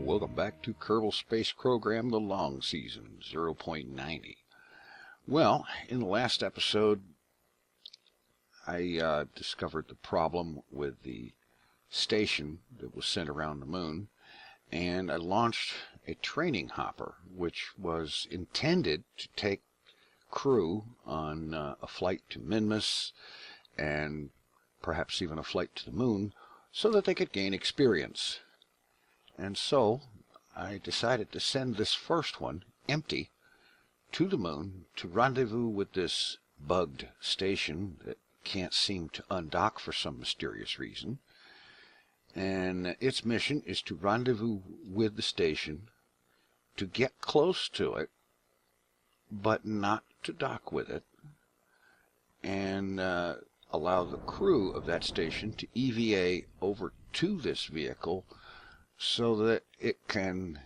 welcome back to Kerbal Space Program, the long season, 0.90. Well, in the last episode, I discovered the problem with the station that was sent around the moon, and I launched a training hopper, which was intended to take crew on a flight to Minmus, and perhaps even a flight to the moon, so that they could gain experience. And so I decided to send this first one, empty, to the moon to rendezvous with this bugged station that can't seem to undock for some mysterious reason. And its mission is to rendezvous with the station, to get close to it, but not to dock with it, and allow the crew of that station to EVA over to this vehicle so that it can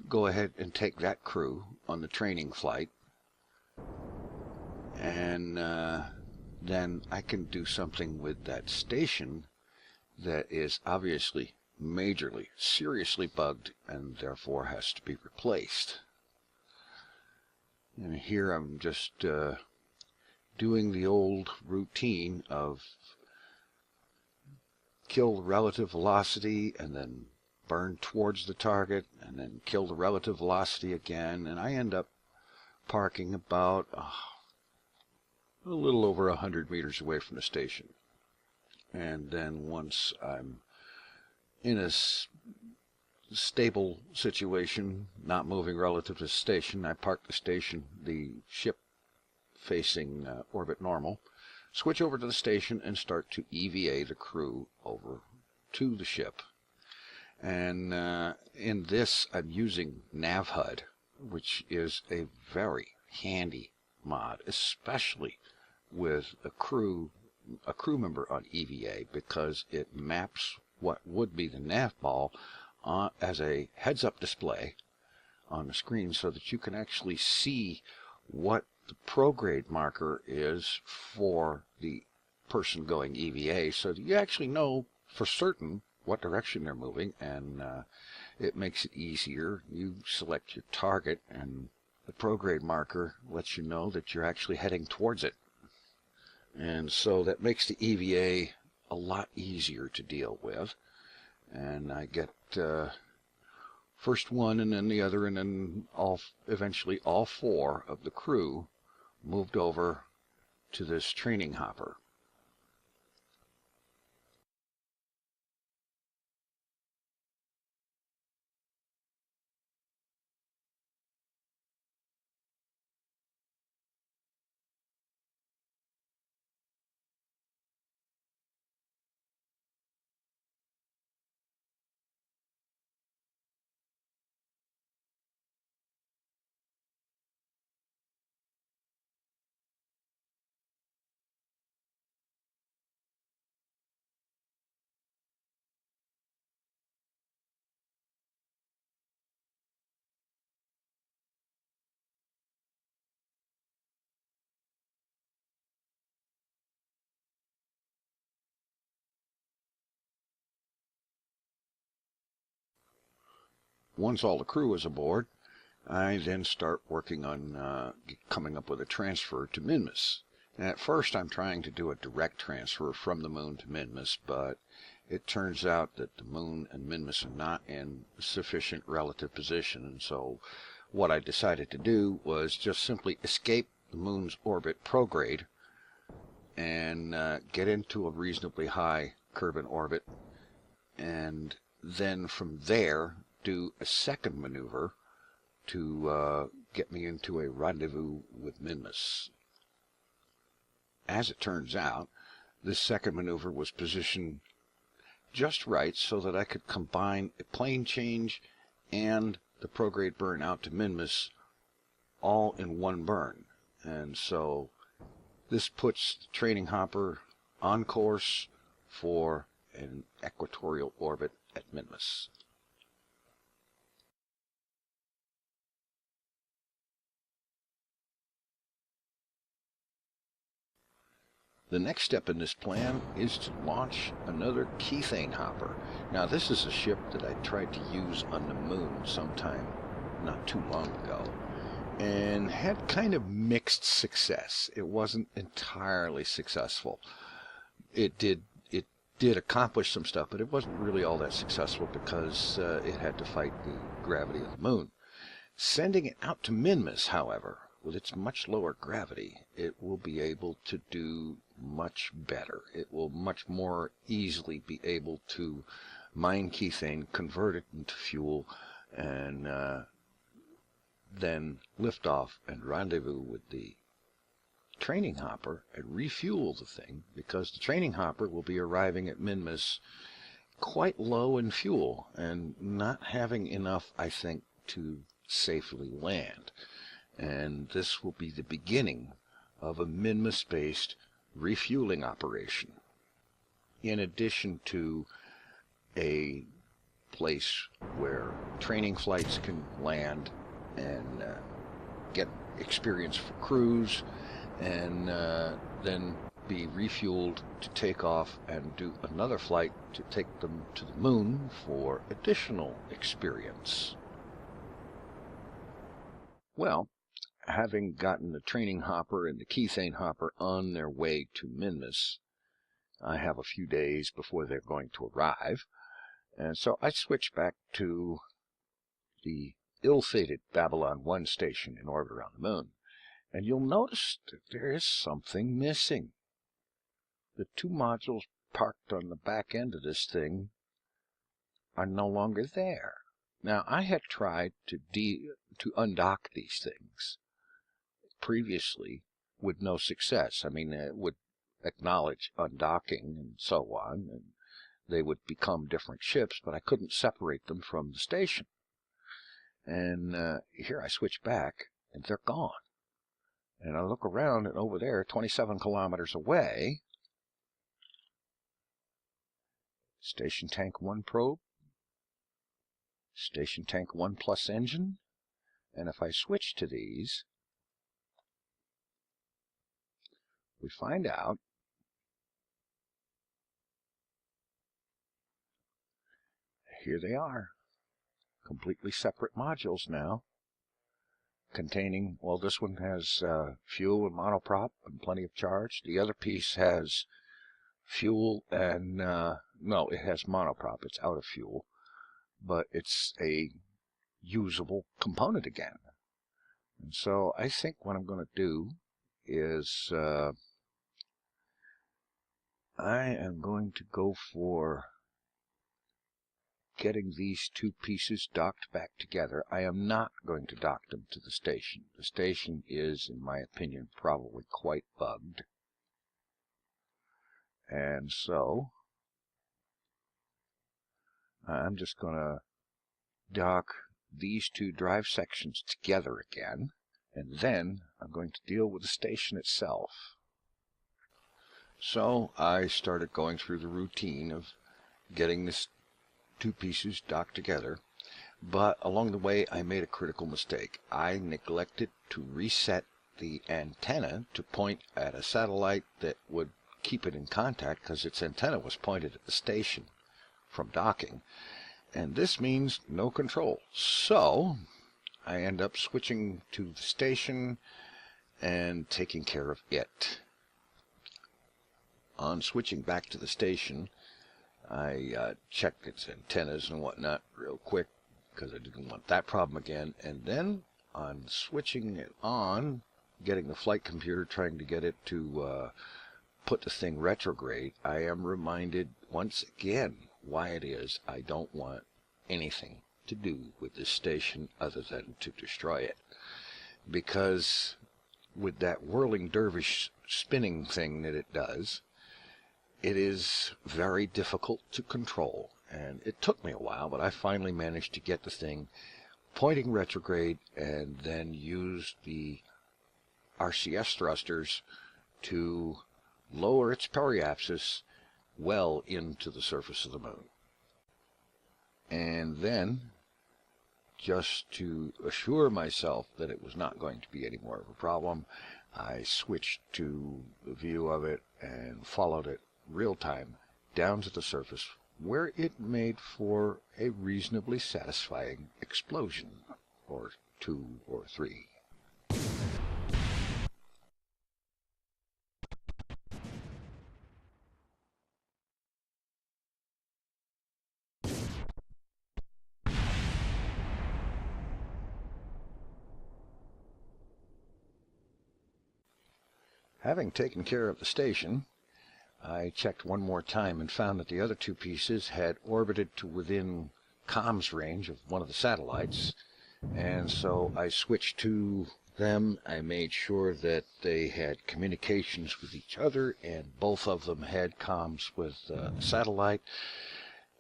go ahead and take that crew on the training flight, and then I can do something with that station that is obviously majorly, seriously bugged and therefore has to be replaced. And here I'm just doing the old routine of kill the relative velocity and then burn towards the target and then kill the relative velocity again, and I end up parking about a little over 100 meters away from the station. And then once I'm in a stable situation, not moving relative to the station, I park the ship facing orbit normal, switch over to the station and start to EVA the crew over to the ship. And in this I'm using NavHUD, which is a very handy mod, especially with a crew member on EVA, because it maps what would be the nav ball as a heads-up display on the screen, so that you can actually see what the prograde marker is for the person going EVA, so that you actually know for certain what direction they're moving, and it makes it easier. You select your target, and the prograde marker lets you know that you're actually heading towards it. And so that makes the EVA a lot easier to deal with. And I get first one and then the other, and then eventually all four of the crew moved over to this training hopper. Once all the crew is aboard, I then start working on coming up with a transfer to Minmus. And at first I'm trying to do a direct transfer from the moon to Minmus, but it turns out that the moon and Minmus are not in sufficient relative position, and so what I decided to do was just simply escape the moon's orbit prograde and get into a reasonably high Kerbal orbit, and then from there do a second maneuver to get me into a rendezvous with Minmus. As it turns out, this second maneuver was positioned just right so that I could combine a plane change and the prograde burn out to Minmus all in one burn. And so this puts the training hopper on course for an equatorial orbit at Minmus. The next step in this plan is to launch another Kethane hopper. Now, this is a ship that I tried to use on the moon sometime not too long ago, and had kind of mixed success. It wasn't entirely successful. It did accomplish some stuff, but it wasn't really all that successful because it had to fight the gravity of the moon. Sending it out to Minmus, however, with its much lower gravity, it will be able to do much better. It will much more easily be able to mine Kethane, convert it into fuel, and then lift off and rendezvous with the training hopper and refuel the thing, because the training hopper will be arriving at Minmus quite low in fuel and not having enough, I think, to safely land. And this will be the beginning of a Minmus-based refueling operation, in addition to a place where training flights can land and get experience for crews, and then be refueled to take off and do another flight to take them to the moon for additional experience. Well, having gotten the training hopper and the Kethane hopper on their way to Minmus, I have a few days before they're going to arrive, and so I switch back to the ill-fated Babylon 1 station in orbit around the moon. And you'll notice that there is something missing. The two modules parked on the back end of this thing are no longer there. Now, I had tried to undock these things previously with no success. I mean, it would acknowledge undocking and so on, and they would become different ships, but I couldn't separate them from the station. And here I switch back, and they're gone. And I look around, and over there, 27 kilometers away, Station Tank 1 probe, Station Tank 1 plus engine, and if I switch to these, we find out here they are, completely separate modules now, containing, well, this one has fuel and monoprop and plenty of charge. The other piece has fuel and, no, it has monoprop. It's out of fuel, but it's a usable component again. And so I think what I'm going to do is I am going to go for getting these two pieces docked back together. I am not going to dock them to the station. The station is, in my opinion, probably quite bugged. And so I'm just going to dock these two drive sections together again, and then I'm going to deal with the station itself. So I started going through the routine of getting this two pieces docked together, but along the way I made a critical mistake. I neglected to reset the antenna to point at a satellite that would keep it in contact, because its antenna was pointed at the station from docking, and this means no control. So I end up switching to the station and taking care of it. On switching back to the station, I checked its antennas and whatnot real quick, because I didn't want that problem again. And then on switching it on, getting the flight computer, trying to get it to put the thing retrograde, I am reminded once again why it is I don't want anything to do with this station other than to destroy it. Because with that whirling dervish spinning thing that it does, it is very difficult to control, and it took me a while, but I finally managed to get the thing pointing retrograde, and then use the RCS thrusters to lower its periapsis well into the surface of the moon. And then, just to assure myself that it was not going to be any more of a problem, I switched to the view of it and followed it real time down to the surface, where it made for a reasonably satisfying explosion, or 2 or 3. Having taken care of the station, I checked one more time and found that the other 2 pieces had orbited to within comms range of one of the satellites, and so I switched to them. I made sure that they had communications with each other, and both of them had comms with the satellite,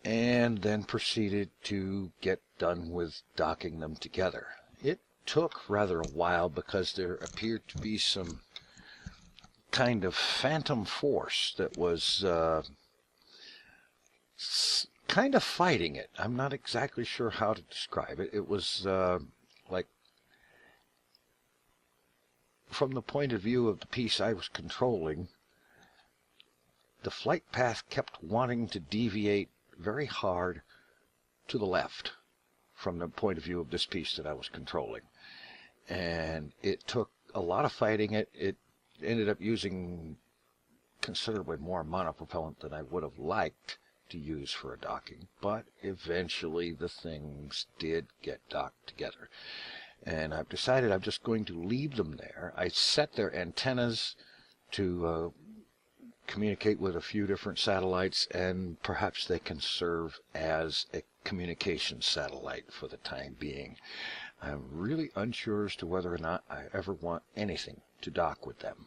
and then proceeded to get done with docking them together. It took rather a while because there appeared to be some kind of phantom force that was kind of fighting it. I'm not exactly sure how to describe it. It was like, from the point of view of the piece I was controlling, the flight path kept wanting to deviate very hard to the left from the point of view of this piece that I was controlling. And it took a lot of fighting it. It ended up using considerably more monopropellant than I would have liked to use for a docking, but eventually the things did get docked together. And I've decided I'm just going to leave them there. I set their antennas to communicate with a few different satellites, and perhaps they can serve as a communication satellite for the time being. I'm really unsure as to whether or not I ever want anything to dock with them.